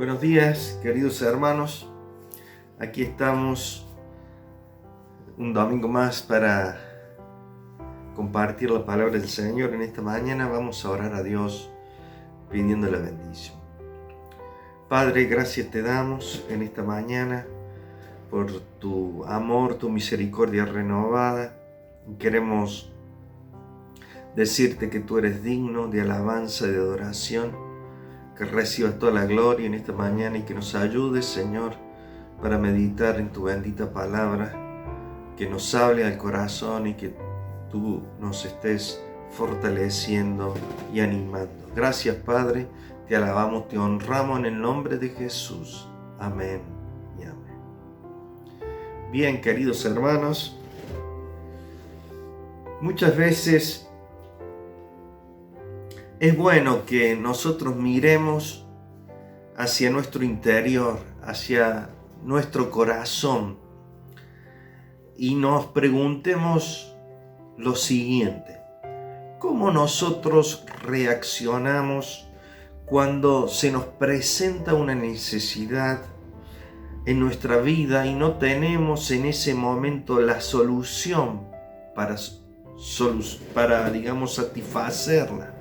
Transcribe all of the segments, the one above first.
Buenos días, queridos hermanos. Aquí estamos un domingo más para compartir la palabra del Señor. En esta mañana vamos a orar a Dios pidiendo la bendición. Padre, gracias te damos en esta mañana por tu amor, tu misericordia renovada. Queremos decirte que tú eres digno de alabanza y de adoración, que recibas toda la gloria en esta mañana y que nos ayudes, Señor, para meditar en tu bendita palabra, que nos hable al corazón y que tú nos estés fortaleciendo y animando. Gracias, Padre, te alabamos, te honramos en el nombre de Jesús. Amén y amén. Bien, queridos hermanos, muchas veces es bueno que nosotros miremos hacia nuestro interior, hacia nuestro corazón y nos preguntemos lo siguiente: ¿cómo nosotros reaccionamos cuando se nos presenta una necesidad en nuestra vida y no tenemos en ese momento la solución para satisfacerla?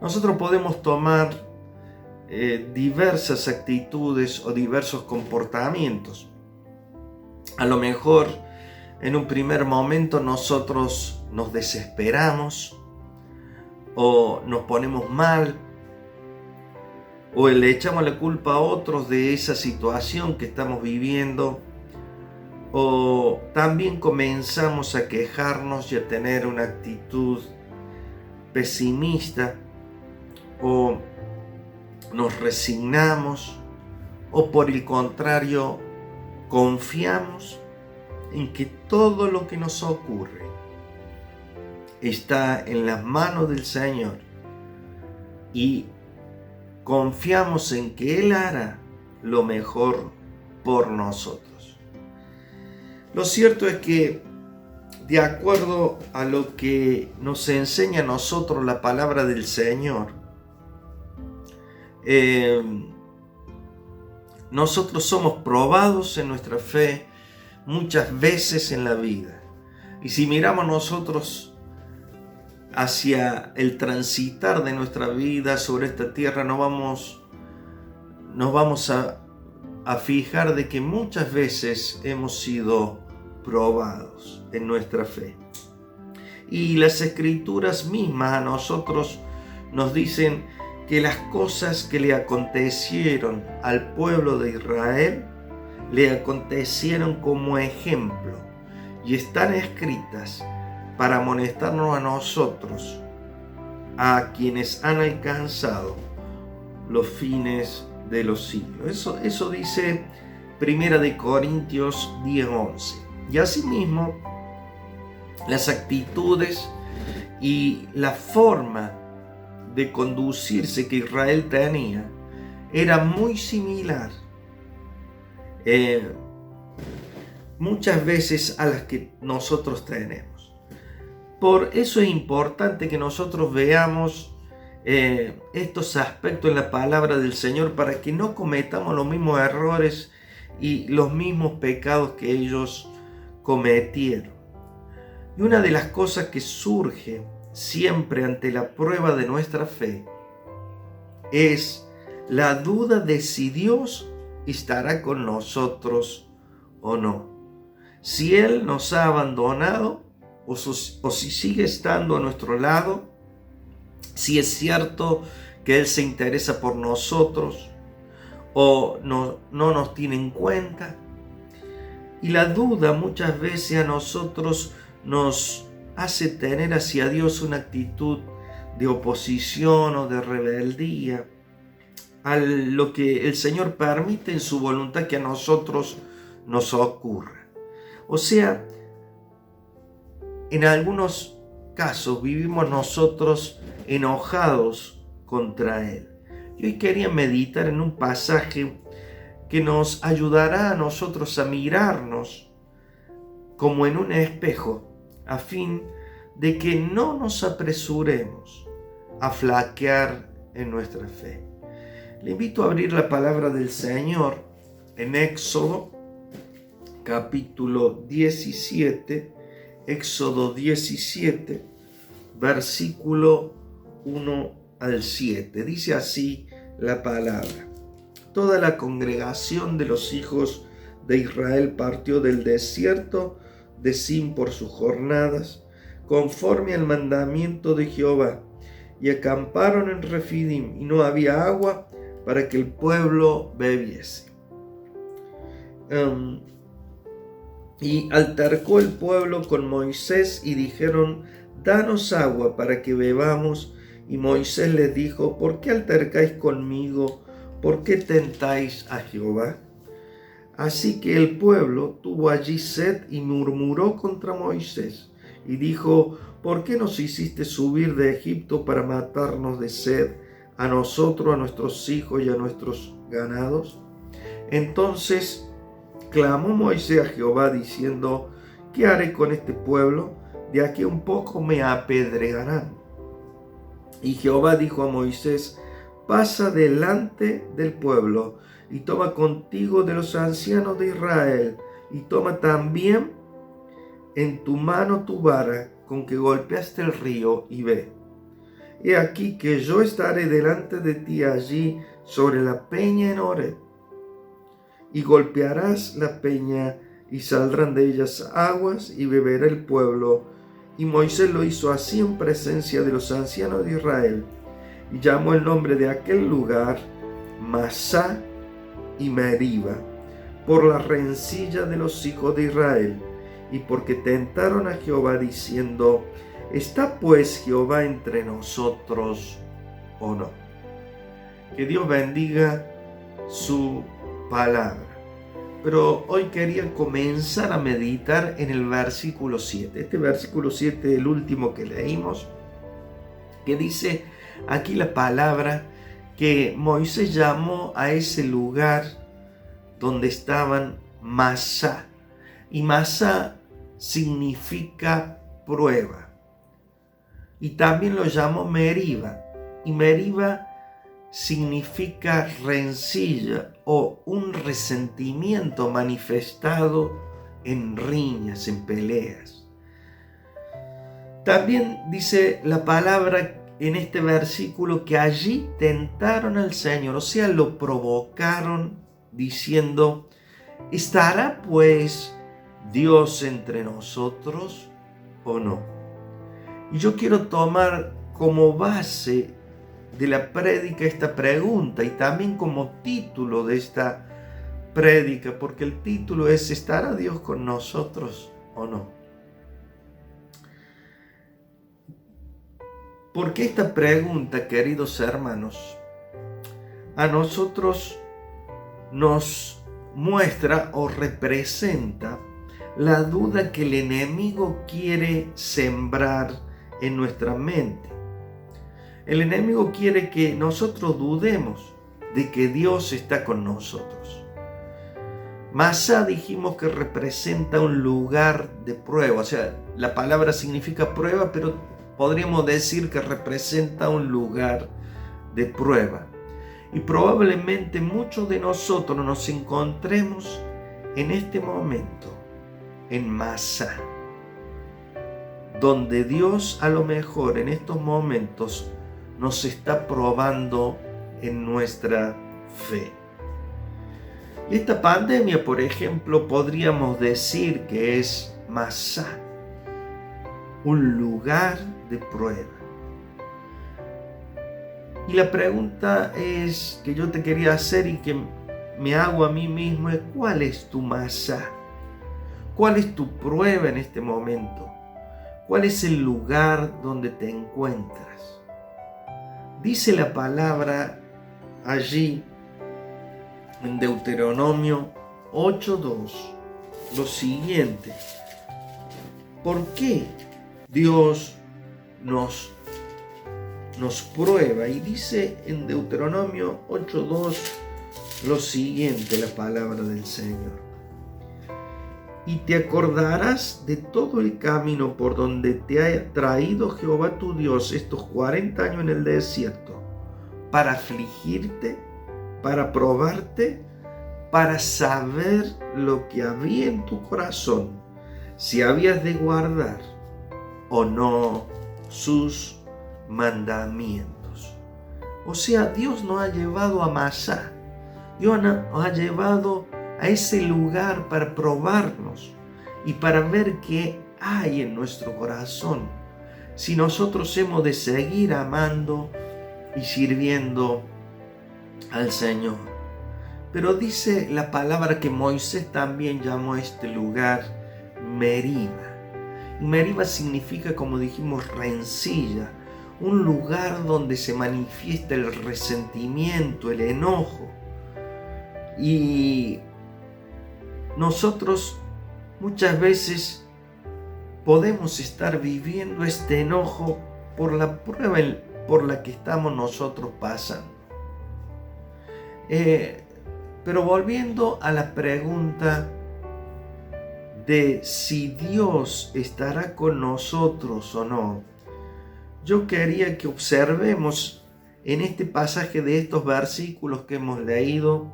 Nosotros podemos tomar diversas actitudes o diversos comportamientos. A lo mejor en un primer momento nosotros nos desesperamos o nos ponemos mal o le echamos la culpa a otros de esa situación que estamos viviendo, o también comenzamos a quejarnos y a tener una actitud pesimista, o nos resignamos, o por el contrario confiamos en que todo lo que nos ocurre está en las manos del Señor y confiamos en que Él hará lo mejor por nosotros. Lo cierto es que, de acuerdo a lo que nos enseña a nosotros la palabra del Señor, nosotros somos probados en nuestra fe muchas veces en la vida. Y si miramos nosotros hacia el transitar de nuestra vida sobre esta tierra, nos vamos a fijar de que muchas veces hemos sido probados en nuestra fe. Y las escrituras mismas a nosotros nos dicen que las cosas que le acontecieron al pueblo de Israel le acontecieron como ejemplo y están escritas para amonestarnos a nosotros, a quienes han alcanzado los fines de los siglos. Eso dice 1 Corintios 10:11. Y asimismo, las actitudes y la forma de conducirse que Israel tenía era muy similar muchas veces a las que nosotros tenemos. Por eso es importante que nosotros veamos estos aspectos en la palabra del Señor para que no cometamos los mismos errores y los mismos pecados que ellos cometieron. Y una de las cosas que surge siempre ante la prueba de nuestra fe es la duda de si Dios estará con nosotros o no. Si Él nos ha abandonado o si sigue estando a nuestro lado, si es cierto que Él se interesa por nosotros o no nos tiene en cuenta. Y la duda muchas veces a nosotros nos hace tener hacia Dios una actitud de oposición o de rebeldía a lo que el Señor permite en su voluntad que a nosotros nos ocurra. O sea, en algunos casos vivimos nosotros enojados contra Él. Y hoy quería meditar en un pasaje que nos ayudará a nosotros a mirarnos como en un espejo, a fin de que no nos apresuremos a flaquear en nuestra fe. Le invito a abrir la palabra del Señor en Éxodo, capítulo 17, Éxodo 17, versículo 1 al 7. Dice así la palabra: Toda la congregación de los hijos de Israel partió del desierto de Sin por sus jornadas, conforme al mandamiento de Jehová, y acamparon en Refidim, y no había agua para que el pueblo bebiese. Y altercó el pueblo con Moisés y dijeron: danos agua para que bebamos. Y Moisés les dijo: ¿por qué altercáis conmigo? ¿Por qué tentáis a Jehová? Así que el pueblo tuvo allí sed y murmuró contra Moisés y dijo: ¿por qué nos hiciste subir de Egipto para matarnos de sed, a nosotros, a nuestros hijos y a nuestros ganados? Entonces clamó Moisés a Jehová diciendo: ¿qué haré con este pueblo? De aquí a un poco me apedrearán. Y Jehová dijo a Moisés: pasa delante del pueblo y toma contigo de los ancianos de Israel, y toma también en tu mano tu vara con que golpeaste el río, y ve. He aquí que yo estaré delante de ti allí sobre la peña en Horeb, y golpearás la peña, y saldrán de ellas aguas, y beberá el pueblo. Y Moisés lo hizo así en presencia de los ancianos de Israel, y llamó el nombre de aquel lugar Masá y Meriba, por la rencilla de los hijos de Israel, y porque tentaron a Jehová diciendo: ¿está pues Jehová entre nosotros o no? Que Dios bendiga su palabra. Pero hoy quería comenzar a meditar en el versículo 7. Este versículo 7 es el último que leímos, que dice aquí la palabra que Moisés llamó a ese lugar donde estaban Masá. Y Masá significa prueba. Y también lo llamó Meriba. Y Meriba significa rencilla o un resentimiento manifestado en riñas, en peleas. También dice la palabra en este versículo que allí tentaron al Señor, o sea, lo provocaron diciendo: ¿estará pues Dios entre nosotros o no? Y yo quiero tomar como base de la prédica esta pregunta, y también como título de esta prédica, porque el título es: ¿estará Dios con nosotros o no? Porque esta pregunta, queridos hermanos, a nosotros nos muestra o representa la duda que el enemigo quiere sembrar en nuestra mente. El enemigo quiere que nosotros dudemos de que Dios está con nosotros. Masá dijimos que representa un lugar de prueba, o sea, la palabra significa prueba, pero podríamos decir que representa un lugar de prueba. Y probablemente muchos de nosotros nos encontremos en este momento en Masá, donde Dios a lo mejor en estos momentos nos está probando en nuestra fe. Y esta pandemia, por ejemplo, podríamos decir que es Masá, un lugar de prueba. Y la pregunta es que yo te quería hacer y que me hago a mí mismo es: ¿cuál es tu Masá? ¿Cuál es tu prueba en este momento? ¿Cuál es el lugar donde te encuentras? Dice la palabra allí en Deuteronomio 8:2 lo siguiente: ¿por qué Dios nos prueba? Y dice en Deuteronomio 8:2 lo siguiente, la palabra del Señor: y te acordarás de todo el camino por donde te ha traído Jehová tu Dios estos 40 años en el desierto, para afligirte, para probarte, para saber lo que había en tu corazón, si habías de guardar o no sus mandamientos. O sea, Dios nos ha llevado a Masá. Dios nos ha llevado a ese lugar para probarnos y para ver qué hay en nuestro corazón. Si nosotros hemos de seguir amando y sirviendo al Señor. Pero dice la palabra que Moisés también llamó a este lugar Meriba. Y Meriba significa, como dijimos, rencilla, un lugar donde se manifiesta el resentimiento, el enojo. Y nosotros muchas veces podemos estar viviendo este enojo por la prueba por la que estamos nosotros pasando. Pero volviendo a la pregunta de si Dios estará con nosotros o no, yo quería que observemos en este pasaje de estos versículos que hemos leído,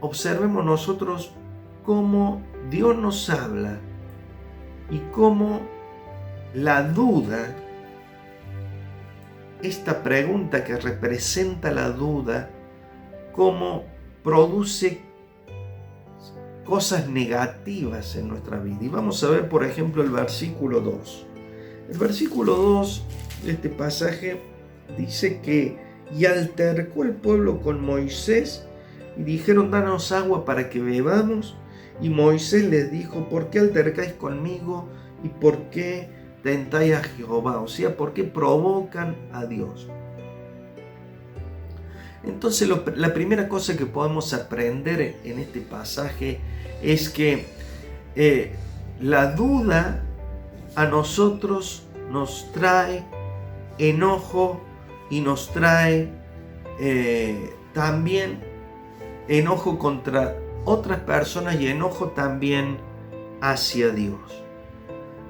observemos nosotros cómo Dios nos habla y cómo la duda, esta pregunta que representa la duda, cómo produce cosas negativas en nuestra vida. Y vamos a ver, por ejemplo, el versículo 2. El versículo 2 de este pasaje dice que y altercó el pueblo con Moisés y dijeron: danos agua para que bebamos. Y Moisés les dijo: ¿por qué altercáis conmigo y por qué tentáis a Jehová? O sea, ¿por qué provocan a Dios? Entonces la primera cosa que podemos aprender en este pasaje es que la duda a nosotros nos trae enojo y nos trae también enojo contra otras personas y enojo también hacia Dios.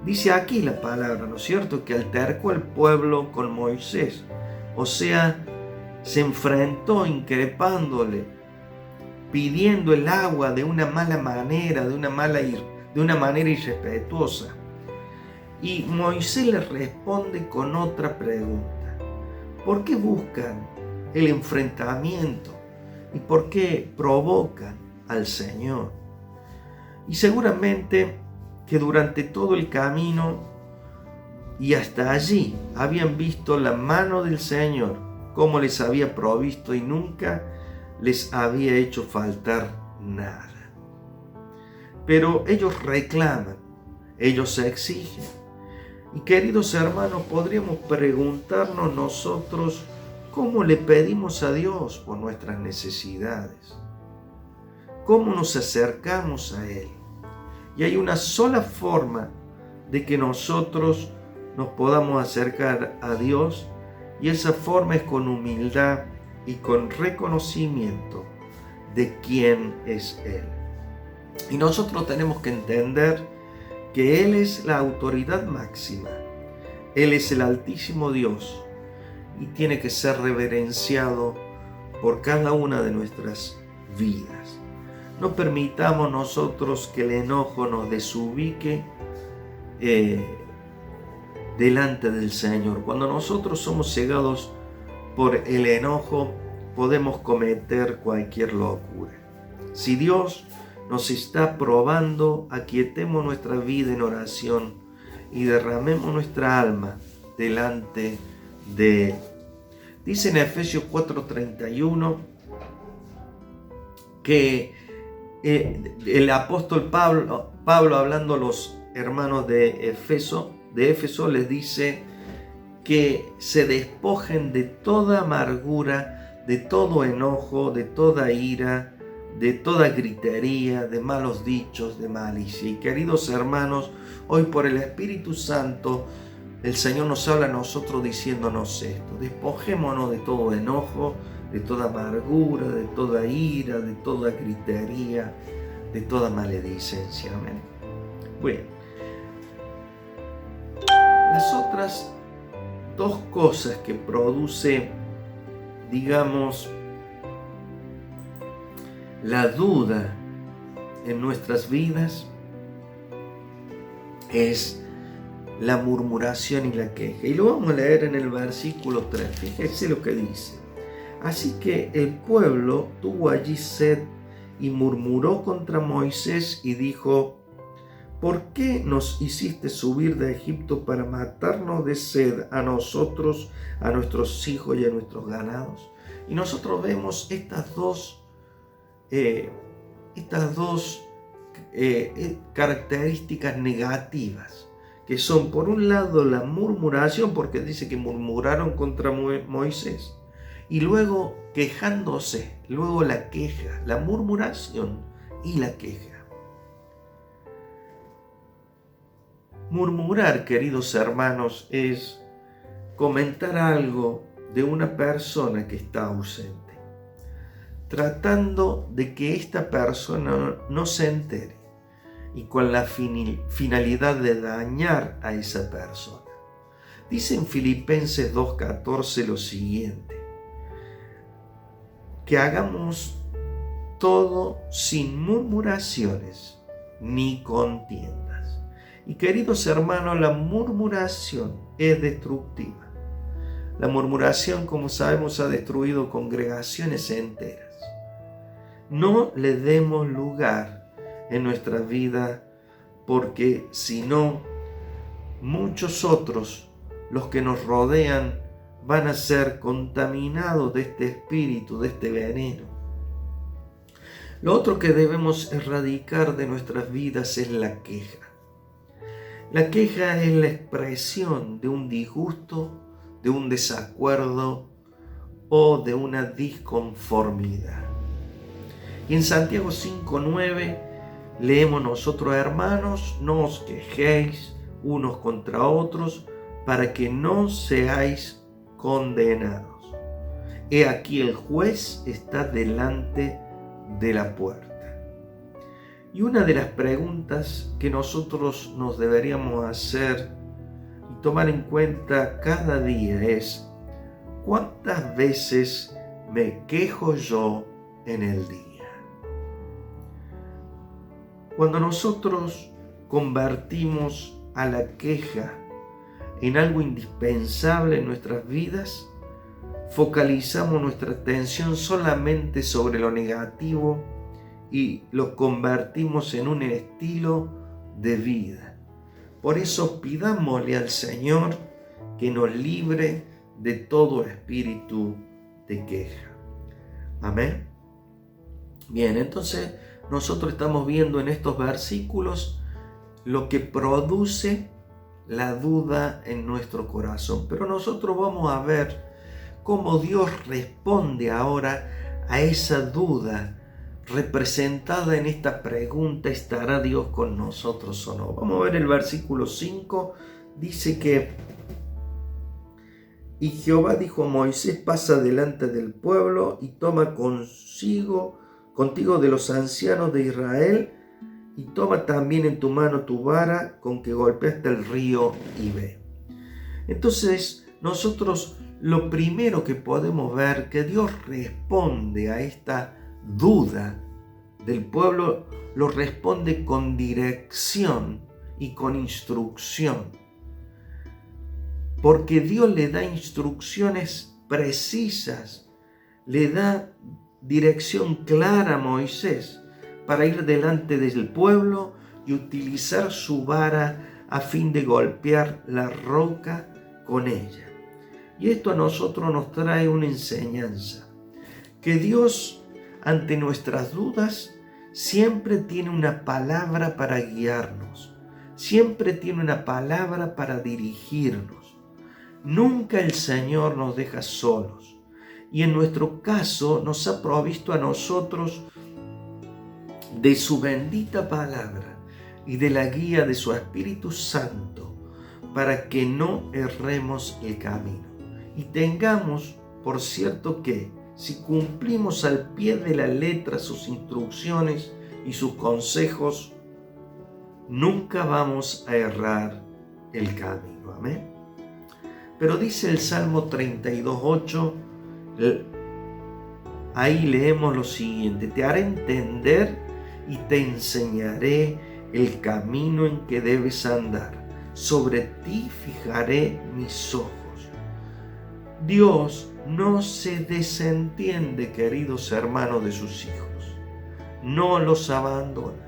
Dice aquí la palabra, ¿no es cierto?, que altercó el pueblo con Moisés. O sea, se enfrentó increpándole, pidiendo el agua de una mala manera, de una manera irrespetuosa. Y Moisés le responde con otra pregunta: ¿por qué buscan el enfrentamiento? ¿Y por qué provocan al Señor? Y seguramente que durante todo el camino y hasta allí habían visto la mano del Señor, cómo les había provisto y nunca les había hecho faltar nada. Pero ellos reclaman, ellos exigen. Y queridos hermanos, podríamos preguntarnos nosotros cómo le pedimos a Dios por nuestras necesidades, cómo nos acercamos a Él. Y hay una sola forma de que nosotros nos podamos acercar a Dios, y esa forma es con humildad y con reconocimiento de quién es Él. Y nosotros tenemos que entender que Él es la autoridad máxima, Él es el Altísimo Dios y tiene que ser reverenciado por cada una de nuestras vidas. No permitamos nosotros que el enojo nos desubique delante del Señor. Cuando nosotros somos cegados por el enojo, podemos cometer cualquier locura. Si Dios nos está probando, aquietemos nuestra vida en oración y derramemos nuestra alma delante de Él. Dice en Efesios 4:31 que el apóstol Pablo hablando a los hermanos de Éfeso les dice que se despojen de toda amargura, de todo enojo, de toda ira, de toda gritería, de malos dichos, de malicia. Y queridos hermanos, hoy por el Espíritu Santo, el Señor nos habla a nosotros diciéndonos esto: despojémonos de todo enojo, de toda amargura, de toda ira, de toda gritería, de toda maledicencia. Amén. Bueno, las otras dos cosas que produce, digamos, la duda en nuestras vidas es la murmuración y la queja. Y lo vamos a leer en el versículo 3. Fíjese lo que dice. Así que el pueblo tuvo allí sed y murmuró contra Moisés y dijo: ¿por qué nos hiciste subir de Egipto para matarnos de sed a nosotros, a nuestros hijos y a nuestros ganados? Y nosotros vemos estas dos características negativas, que son por un lado la murmuración, porque dice que murmuraron contra Moisés, y luego quejándose, luego la queja, la murmuración y la queja. Murmurar, queridos hermanos, es comentar algo de una persona que está ausente, tratando de que esta persona no se entere y con la finalidad de dañar a esa persona. Dice en Filipenses 2:14 lo siguiente: que hagamos todo sin murmuraciones ni contiendas. Y queridos hermanos, la murmuración es destructiva. La murmuración, como sabemos, ha destruido congregaciones enteras. No le demos lugar en nuestra vida, porque si no, muchos otros, los que nos rodean, van a ser contaminados de este espíritu, de este veneno. Lo otro que debemos erradicar de nuestras vidas es la queja. La queja es la expresión de un disgusto, de un desacuerdo o de una disconformidad. Y en Santiago 5:9 leemos nosotros: hermanos, no os quejéis unos contra otros, para que no seáis condenados. He aquí el juez está delante de la puerta. Y una de las preguntas que nosotros nos deberíamos hacer y tomar en cuenta cada día es: ¿cuántas veces me quejo yo en el día? Cuando nosotros convertimos a la queja en algo indispensable en nuestras vidas, focalizamos nuestra atención solamente sobre lo negativo y lo convertimos en un estilo de vida. Por eso pidámosle al Señor que nos libre de todo espíritu de queja. Amén. Bien, entonces nosotros estamos viendo en estos versículos lo que produce la duda en nuestro corazón. Pero nosotros vamos a ver cómo Dios responde ahora a esa duda representada en esta pregunta: ¿estará Dios con nosotros o no? Vamos a ver el versículo 5. Dice que: y Jehová dijo a Moisés: pasa delante del pueblo y toma contigo de los ancianos de Israel, y toma también en tu mano tu vara con que golpeaste el río y ve. Entonces nosotros lo primero que podemos ver, que Dios responde a esta duda del pueblo, lo responde con dirección y con instrucción. Porque Dios le da instrucciones precisas, le da dirección clara a Moisés para ir delante del pueblo y utilizar su vara a fin de golpear la roca con ella. Y esto a nosotros nos trae una enseñanza: que Dios, ante nuestras dudas, siempre tiene una palabra para guiarnos, siempre tiene una palabra para dirigirnos. Nunca el Señor nos deja solos. Y en nuestro caso nos ha provisto a nosotros de su bendita palabra y de la guía de su Espíritu Santo para que no erremos el camino. Y tengamos por cierto que, si cumplimos al pie de la letra sus instrucciones y sus consejos, nunca vamos a errar el camino. Amén. Pero dice el Salmo 32:8, ahí leemos lo siguiente: te haré entender y te enseñaré el camino en que debes andar. Sobre ti fijaré mis ojos. Dios no se desentiende, queridos hermanos, de sus hijos. No los abandona.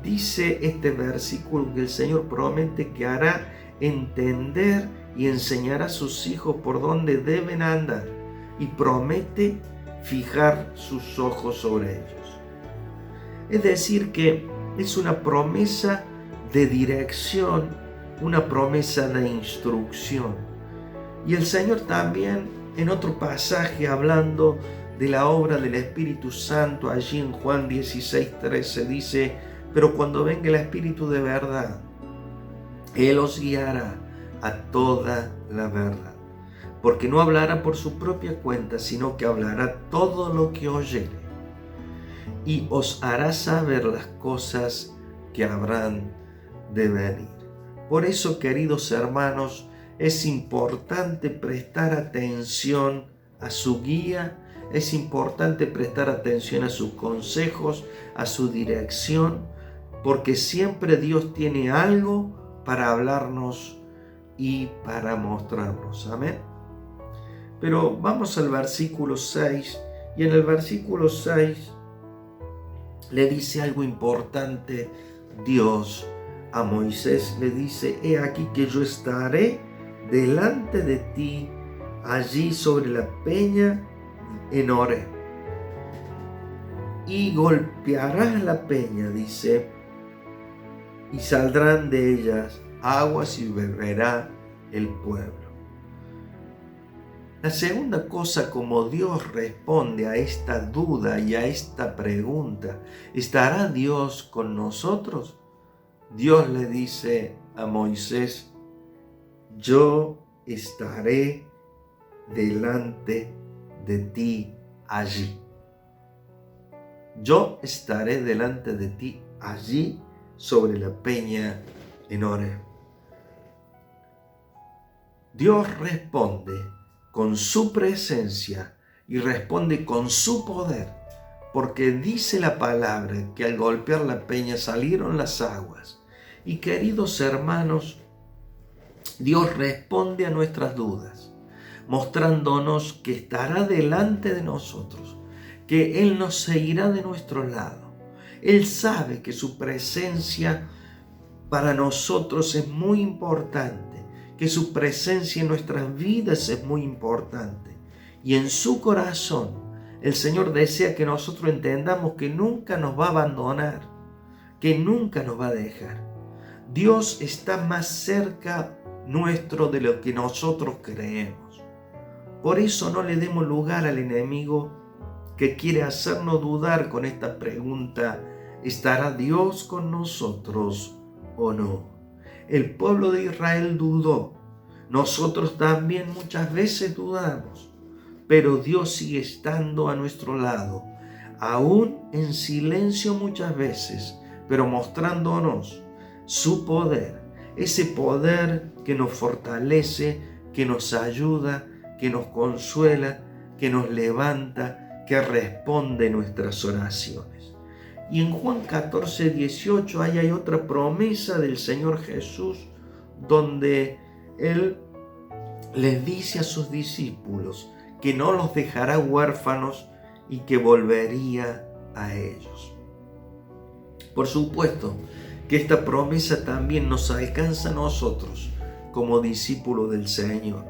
Dice este versículo que el Señor promete que hará entender y enseñará a sus hijos por dónde deben andar, y promete fijar sus ojos sobre ellos. Es decir, que es una promesa de dirección, una promesa de instrucción. Y el Señor también, en otro pasaje, hablando de la obra del Espíritu Santo, allí en Juan 16:13, dice: pero cuando venga el Espíritu de verdad, Él os guiará a toda la verdad, porque no hablará por su propia cuenta, sino que hablará todo lo que oyere, y os hará saber las cosas que habrán de venir. Por eso, queridos hermanos, es importante prestar atención a su guía, es importante prestar atención a sus consejos, a su dirección, porque siempre Dios tiene algo para hablarnos y para mostrarnos. Amén. Pero vamos al versículo 6, y en el versículo 6 le dice algo importante Dios a Moisés. Le dice: he aquí que yo estaré delante de ti allí sobre la peña en Horeb, y golpearás la peña, dice, y saldrán de ellas aguas y beberá el pueblo. La segunda cosa, como Dios responde a esta duda y a esta pregunta: ¿estará Dios con nosotros? Dios le dice a Moisés: yo estaré delante de ti allí. Yo estaré delante de ti allí sobre la peña en Horeb. Dios responde con su presencia y responde con su poder, porque dice la palabra que al golpear la peña salieron las aguas. Y queridos hermanos, Dios responde a nuestras dudas, mostrándonos que estará delante de nosotros, que Él nos seguirá de nuestro lado. Él sabe que su presencia para nosotros es muy importante, que su presencia en nuestras vidas es muy importante. Y en su corazón, el Señor desea que nosotros entendamos que nunca nos va a abandonar, que nunca nos va a dejar. Dios está más cerca nuestro de lo que nosotros creemos. Por eso no le demos lugar al enemigo que quiere hacernos dudar con esta pregunta: ¿estará Dios con nosotros o no? El pueblo de Israel dudó. Nosotros también muchas veces dudamos, pero Dios sigue estando a nuestro lado, aún en silencio muchas veces, pero mostrándonos su poder, ese poder que nos fortalece, que nos ayuda, que nos consuela, que nos levanta, que responde nuestras oraciones. Y en Juan 14:18 hay otra promesa del Señor Jesús, donde Él les dice a sus discípulos que no los dejará huérfanos y que volvería a ellos. Por supuesto que esta promesa también nos alcanza a nosotros como discípulos del Señor.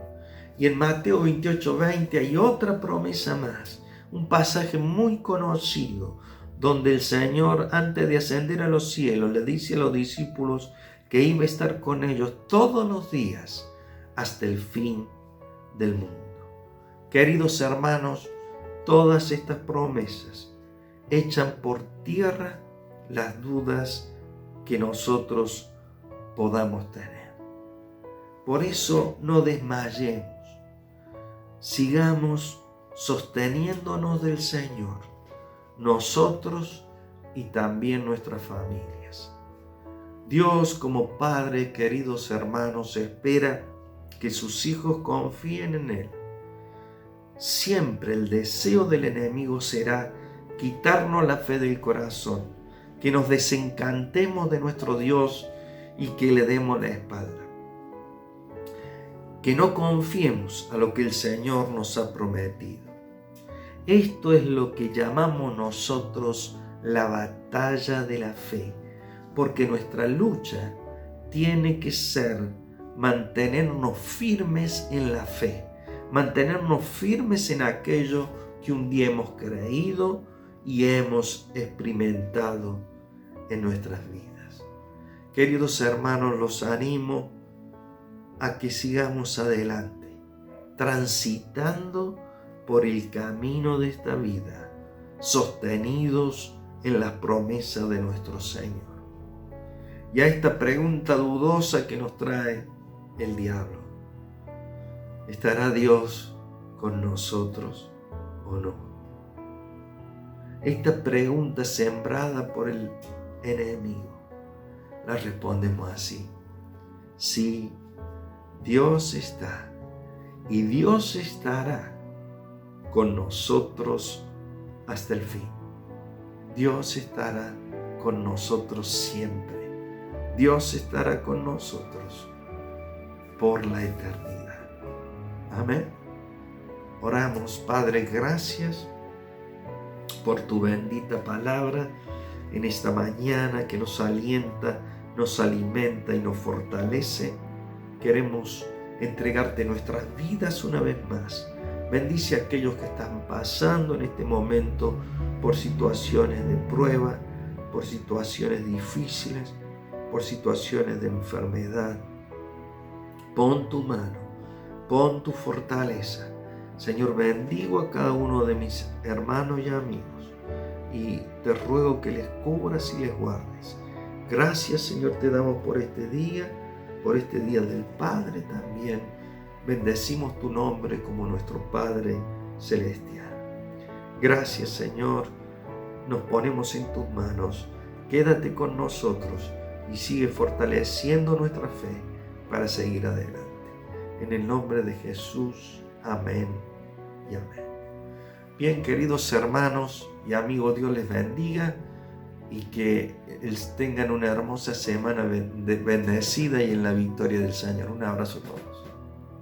Y en Mateo 28:20 hay otra promesa más, un pasaje muy conocido, donde el Señor, antes de ascender a los cielos, le dice a los discípulos que iba a estar con ellos todos los días hasta el fin del mundo. Queridos hermanos, todas estas promesas echan por tierra las dudas que nosotros podamos tener. Por eso no desmayemos, sigamos sosteniéndonos del Señor, nosotros y también nuestras familias. Dios, como Padre, queridos hermanos, espera que sus hijos confíen en Él. Siempre el deseo del enemigo será quitarnos la fe del corazón, que nos desencantemos de nuestro Dios y que le demos la espalda. Que no confiemos a lo que el Señor nos ha prometido. Esto es lo que llamamos nosotros la batalla de la fe, porque nuestra lucha tiene que ser mantenernos firmes en la fe, mantenernos firmes en aquello que un día hemos creído y hemos experimentado en nuestras vidas. Queridos hermanos, los animo a que sigamos adelante, transitando por el camino de esta vida, sostenidos en las promesas de nuestro Señor. Y a esta pregunta dudosa que nos trae el diablo: ¿estará Dios con nosotros o no? Esta pregunta sembrada por el enemigo, la respondemos así: sí, Dios está y Dios estará con nosotros hasta el fin. Dios estará con nosotros siempre. Dios estará con nosotros por la eternidad. Amén. Oramos. Padre, gracias por tu bendita palabra en esta mañana que nos alienta, nos alimenta y nos fortalece. Queremos entregarte nuestras vidas una vez más. Bendice a aquellos que están pasando en este momento por situaciones de prueba, por situaciones difíciles, por situaciones de enfermedad. Pon tu mano, pon tu fortaleza. Señor, bendigo a cada uno de mis hermanos y amigos y te ruego que les cubras y les guardes. Gracias, Señor, te damos por este día del Padre también. Bendecimos tu nombre como nuestro Padre Celestial. Gracias, Señor. Nos ponemos en tus manos. Quédate con nosotros y sigue fortaleciendo nuestra fe para seguir adelante. En el nombre de Jesús. Amén y amén. Bien, queridos hermanos y amigos, Dios les bendiga y que tengan una hermosa semana bendecida y en la victoria del Señor. Un abrazo a todos.